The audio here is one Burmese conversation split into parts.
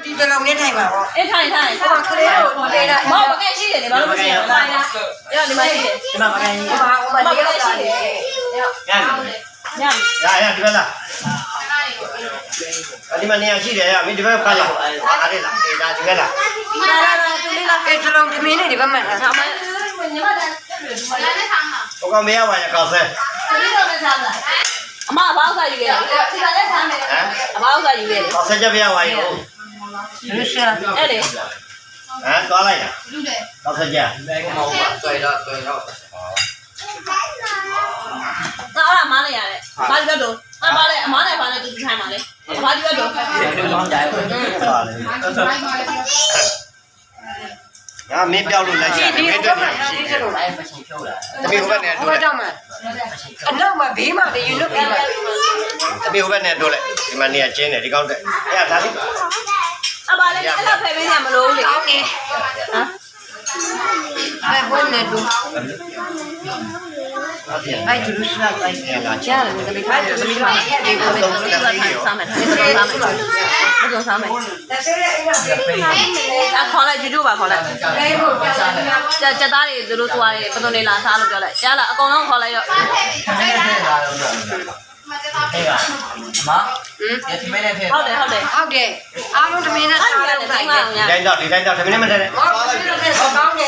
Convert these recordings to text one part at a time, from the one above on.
ဒီတလုံးနဲ့ထိုင်ပါပေါ့အေးထိုင်ဟိုကလေးကိုလေးတာမောမကဲရှိတယ်လေဘာလို့မရှိရလဲထိုင်လားအဲ့ဒီမှာရှိတယ်ဒီမှာမကန်ကြီးဟိုမှာလေးရောက်တာလေရဒီဘက်လားဒီမှာနေရာရှိတယ်ရမင်းဒီဘက်ဖတ်လိုက်အားရလားအေးဒါဒီဘက်လားလာတူလေးလာကဲတလုံးသမင်းနေဒီဘက်မှာထားမဟိုကမေးရပါရကောက်ဆဲအမအဘောက်စားယူခဲ့တယ်အဘောက်စားယူခဲ့တယ်ကောက်ဆဲချက်ပြရပါရောလူရှာအဲ့လေသွားလိုက်လားကောက်ဆဲချက်ငါအမနဲ့ရတယ်ဘာလို့တော့ဘာလဲအမနဲ့ဘာလဲသူထိုင်ပါလေဘာလို့တော့ငါမင်းပြောက်လို့လိုက်ချင်တယ်မင်းတွေ့နေရှိတယ်တမီးဟိုဘက်နဲ့တို့လိုက်တော့မှာအနောက်မှာဘေးမှာလေယူလို့ဘေးမှာတမီးဟိုဘက်နဲ့တို့လိုက်ဒီမှာနေရာကျင်းတယ်ဒီကောက်တဲ့အဲ့ဒါဒါလေးအပါလေအဲ့လောက်ဖယ်ပေးရမလို့လေအောင်းနေဟမ်ဘယ်ဘုန်းနဲ့တို့အဲ့ဒီလူရှာတိုင်းကြားတယ်ဒီခါကျသမီးတို့ဒီကိုတော့စားမယ်စားမယ်ခေါ်လိုက်ကျူပါခေါ်လိုက်ကြက်သားတွေသူတို့သွားတယ်ပသွန်နေလာစားလို့ပြောလိုက်ကြားလားအကုန်လုံးခေါ်လိုက်တော့အေးပါအမဒီသမီးနဲ့ဖြစ်ဟုတ်တယ်အားလုံးသမီးနဲ့စားလို့ခိုင်းတယ်ဒီတိုင်းတော့သမီးနဲ့မတည့်နဲ့စားလိုက်ပြီ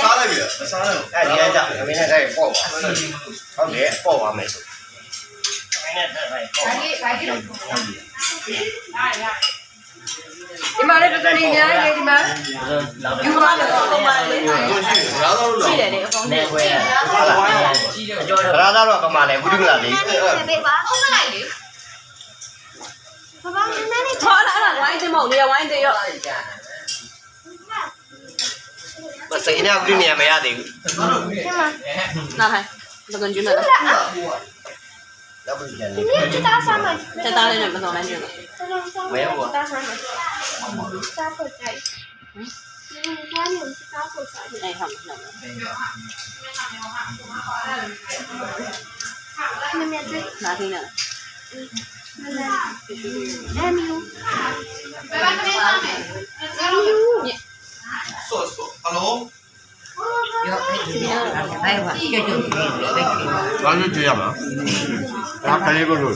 စားလိုက်ပြီအဲ့ဒီတိုင်းတော့သမီးနဲ့တိုင်းပေါ့ပါဟုတ်တယ်ပေါ့ပါမယ်သမီးနဲ့တိုင်းပေါ့ဒီမှာလည်းတော်တော်များများဒီမှာယူပါလို့ပုံပါလေရှိတယ်လေအကုန်နဲ့ခွဲရအကျော်တော့ရာသားတော့ကမာလေဘုဒ္ဓကလာလေခေါ်လာအဲ့ဒါဝိုင်းတင်မဟုတ်လေဝိုင်းတင်ရောမစိနေဘူးနေရမရသေးဘူးနားထိုင်ဘယ်ကွန်ကျူးနေလဲတော့ပြန်နေတက်သားလေးနဲ့မစုံနိုင်ကျူးဝဲဘောအဲ့ဟုတ်နားထိုင်နေဘာလို့ကြည့်ရမလားဒါခလေးကိုလို့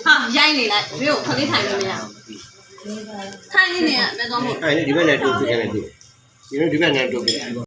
ဟာရိုင်းနေလိုက်မြို့ခလေးထိုင်လို့မရထိုင်နေနေရမဲတော့မို့အဲ့ဒီဘက်နဲ့တူပြခဲ့တယ်သူဒီဘက်နဲ့တူပြ